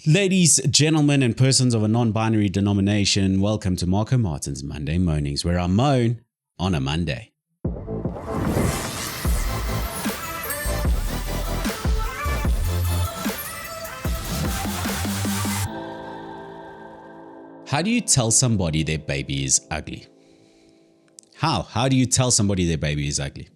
Ladies, gentlemen, and persons of a non-binary denomination, welcome to Martins Monday Moanings, where I moan on a Monday. How do you tell somebody their baby is ugly? How do you tell somebody their baby is ugly?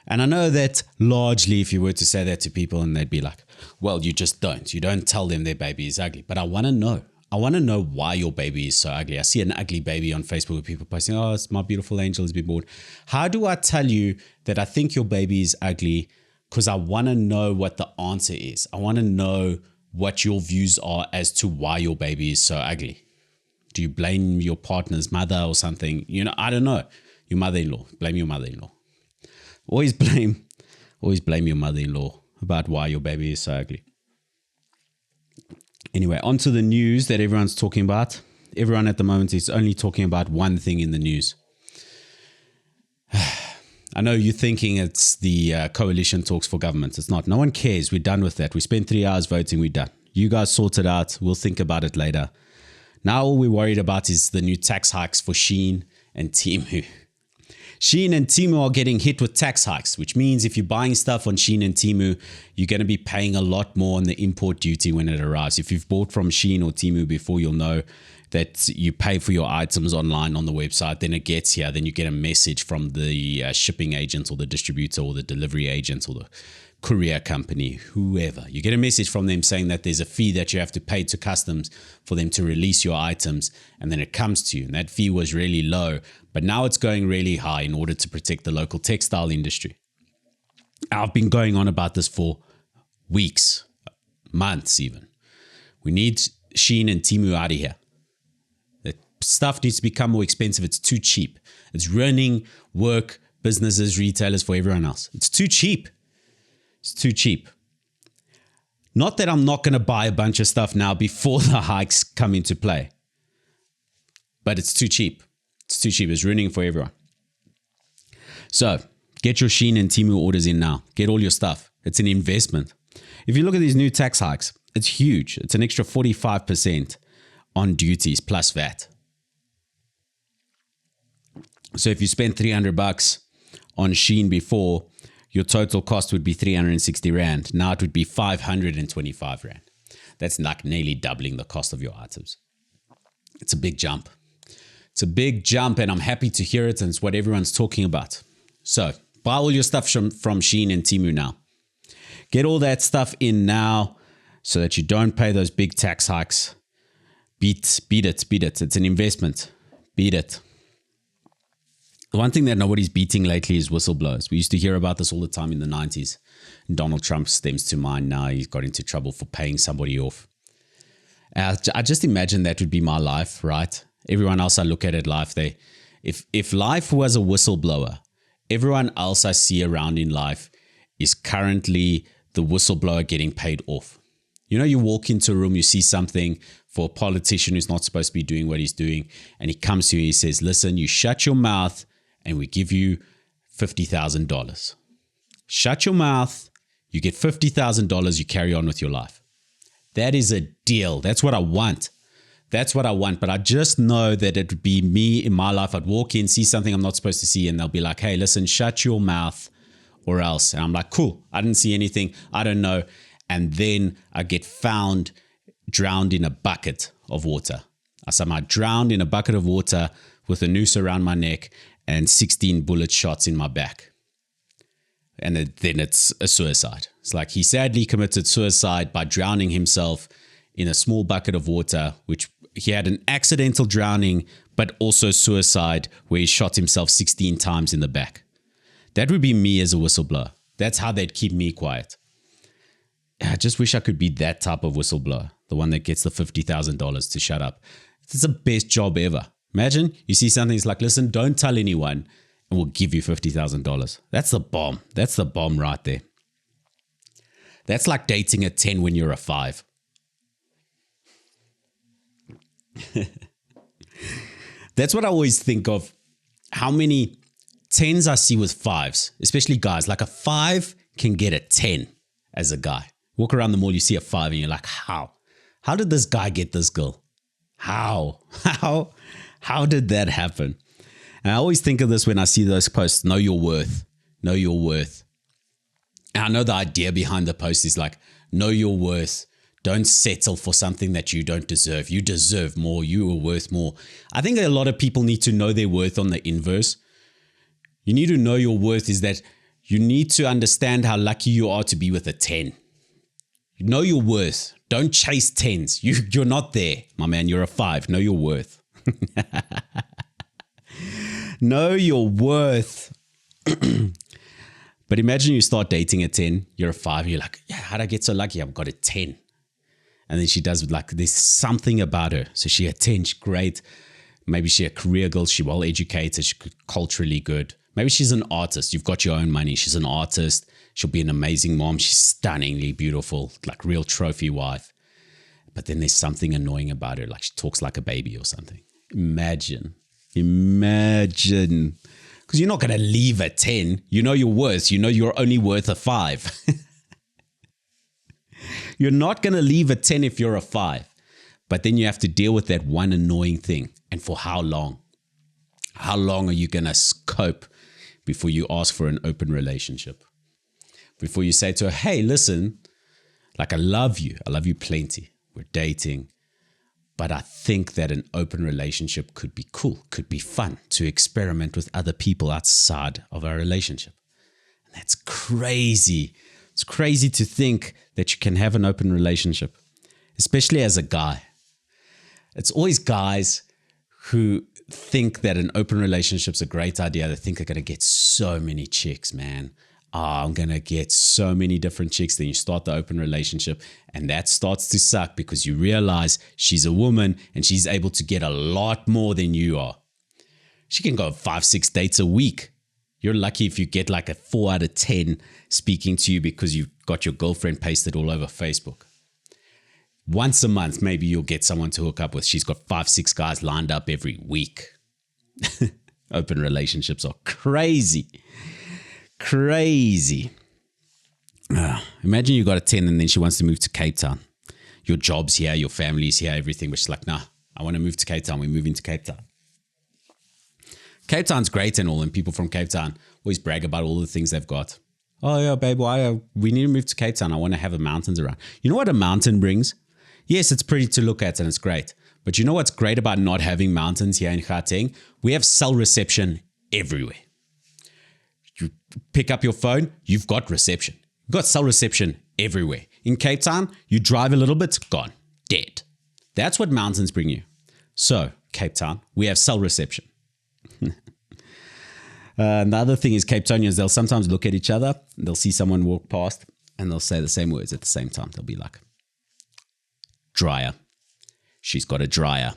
And I know that largely if you were to say that to people and they'd be like, well, you just don't. You don't tell them their baby is ugly. But I want to know. I want to know why your baby is so ugly. I see an ugly baby on Facebook with people posting, oh, it's my beautiful angel has been born. How do I tell you that I think your baby is ugly? Because I want to know what the answer is. I want to know what your views are as to why your baby is so ugly. Do you blame your partner's mother or something? You know, I don't know. Your mother-in-law. Blame your mother-in-law. Always blame your mother-in-law about why your baby is so ugly. Anyway, on to the news that everyone's talking about. Everyone at the moment is only talking about one thing in the news. I know you're thinking it's the coalition talks for government. It's not. No one cares. We're done with that. We spent 3 hours voting. We're done. You guys sort it out. We'll think about it later. Now all we're worried about is the new tax hikes for Shein and Temu. Shein and Temu are getting hit with tax hikes, which means if you're buying stuff on Shein and Temu, you're going to be paying a lot more on the import duty when it arrives. If you've bought from Shein or Temu before, you'll know that you pay for your items online on the website, then it gets here, then you get a message from the shipping agent or the distributor or the delivery agent or the courier company, whoever. You get a message from them saying that there's a fee that you have to pay to customs for them to release your items, and then it comes to you. And that fee was really low, but now it's going really high in order to protect the local textile industry. I've been going on about this for weeks, months even. We need Shein and Temu out of here. The stuff needs to become more expensive. It's too cheap. It's ruining work, businesses, retailers, for everyone else. It's too cheap. It's too cheap. Not that I'm not going to buy a bunch of stuff now before the hikes come into play. But it's too cheap. It's too cheap. It's ruining for everyone. So get your Shein and Temu orders in now. Get all your stuff. It's an investment. If you look at these new tax hikes, it's huge. It's an extra 45% on duties plus VAT. So if you spent $300 on Shein before, your total cost would be 360 Rand. Now it would be 525 Rand. That's like nearly doubling the cost of your items. It's a big jump. It's a big jump, and I'm happy to hear it, and it's what everyone's talking about. So buy all your stuff from Shein and Temu now. Get all that stuff in now so that you don't pay those big tax hikes. Beat it. It's an investment. Beat it. The one thing that nobody's beating lately is whistleblowers. We used to hear about this all the time in the 90s. Donald Trump stems to mind now. He's got into trouble for paying somebody off. I just imagine that would be my life, right? Everyone else I look at life, if life was a whistleblower, everyone else I see around in life is currently the whistleblower getting paid off. You know, you walk into a room, you see something for a politician who's not supposed to be doing what he's doing, and he comes to you and he says, listen, you shut your mouth and we give you $50,000. Shut your mouth, you get $50,000, you carry on with your life. That is a deal. That's what I want. That's what I want. But I just know that it would be me in my life. I'd walk in, see something I'm not supposed to see, and they'll be like, hey, listen, shut your mouth or else. And I'm like, cool, I didn't see anything. I don't know. And then I get found drowned in a bucket of water. I somehow drowned in a bucket of water with a noose around my neck and 16 bullet shots in my back. And then it's a suicide. It's like he sadly committed suicide by drowning himself in a small bucket of water, which he had an accidental drowning, but also suicide where he shot himself 16 times in the back. That would be me as a whistleblower. That's how they'd keep me quiet. I just wish I could be that type of whistleblower, the one that gets the $50,000 to shut up. It's the best job ever. Imagine you see something, it's like, listen, don't tell anyone and we'll give you $50,000. That's the bomb. That's the bomb right there. That's like dating a 10 when you're a 5. That's what I always think of. How many 10s I see with 5s, especially guys. Like a 5 can get a 10 as a guy. Walk around the mall, you see a 5 and you're like, how? How did this guy get this girl? How did that happen? And I always think of this when I see those posts, know your worth, know your worth. And I know the idea behind the post is like, know your worth. Don't settle for something that you don't deserve. You deserve more. You are worth more. I think a lot of people need to know their worth on the inverse. You need to know your worth is that you need to understand how lucky you are to be with a 10. Know your worth. Don't chase 10s. You're not there, my man. You're a 5. Know your worth. Know your worth. But imagine you start dating a 10. You're a 5. You're like, yeah, how'd I get so lucky? I've got a 10. And then she does like, there's something about her. So she a 10, she's great. Maybe she's a career girl. She's well educated. She's culturally good. Maybe she's an artist. You've got your own money. She's an artist. She'll be an amazing mom. She's stunningly beautiful, like real trophy wife. But then there's something annoying about her. Like she talks like a baby or something. Imagine. Because you're not going to leave a 10. You know your worth. You know you're only worth a 5. You're not going to leave a 10 if you're a 5. But then you have to deal with that one annoying thing. And for how long? How long are you going to cope before you ask for an open relationship? Before you say to her, hey, listen, like I love you plenty. We're dating. But I think that an open relationship could be cool, could be fun to experiment with other people outside of our relationship. And that's crazy. It's crazy to think that you can have an open relationship, especially as a guy. It's always guys who think that an open relationship's a great idea. They think they're going to get so many chicks, man. I'm going to get so many different chicks. Then you start the open relationship and that starts to suck because you realize she's a woman and she's able to get a lot more than you are. She can go 5-6 dates a week. You're lucky if you get like a 4 out of 10 speaking to you because you've got your girlfriend pasted all over Facebook. Once a month, maybe you'll get someone to hook up with. She's got 5-6 guys lined up every week. Open relationships are crazy. Crazy. Imagine you got a 10 and then she wants to move to Cape Town. Your job's here, your family's here, everything. But she's like, nah, I want to move to Cape Town. We're moving to Cape Town. Cape Town's great and all, and people from Cape Town always brag about all the things they've got. Oh yeah, babe, we need to move to Cape Town. I want to have the mountains around. You know what a mountain brings? Yes, it's pretty to look at and it's great. But you know what's great about not having mountains here in Gauteng? We have cell reception everywhere. You pick up your phone, you've got reception. You've got cell reception everywhere. In Cape Town, you drive a little bit, gone, dead. That's what mountains bring you. So, Cape Town, we have cell reception. The other thing is Cape Townians, they'll sometimes look at each other, they'll see someone walk past, and they'll say the same words at the same time. They'll be like, dryer. She's got a dryer.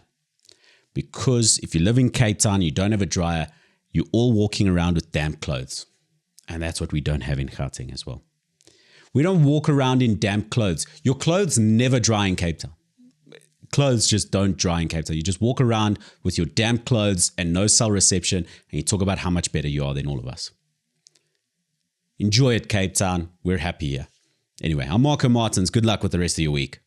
Because if you live in Cape Town, you don't have a dryer, you're all walking around with damp clothes. And that's what we don't have in Gauteng as well. We don't walk around in damp clothes. Your clothes never dry in Cape Town. Clothes just don't dry in Cape Town. You just walk around with your damp clothes and no cell reception, and you talk about how much better you are than all of us. Enjoy it, Cape Town. We're happy here. Anyway, I'm Marco Martins. Good luck with the rest of your week.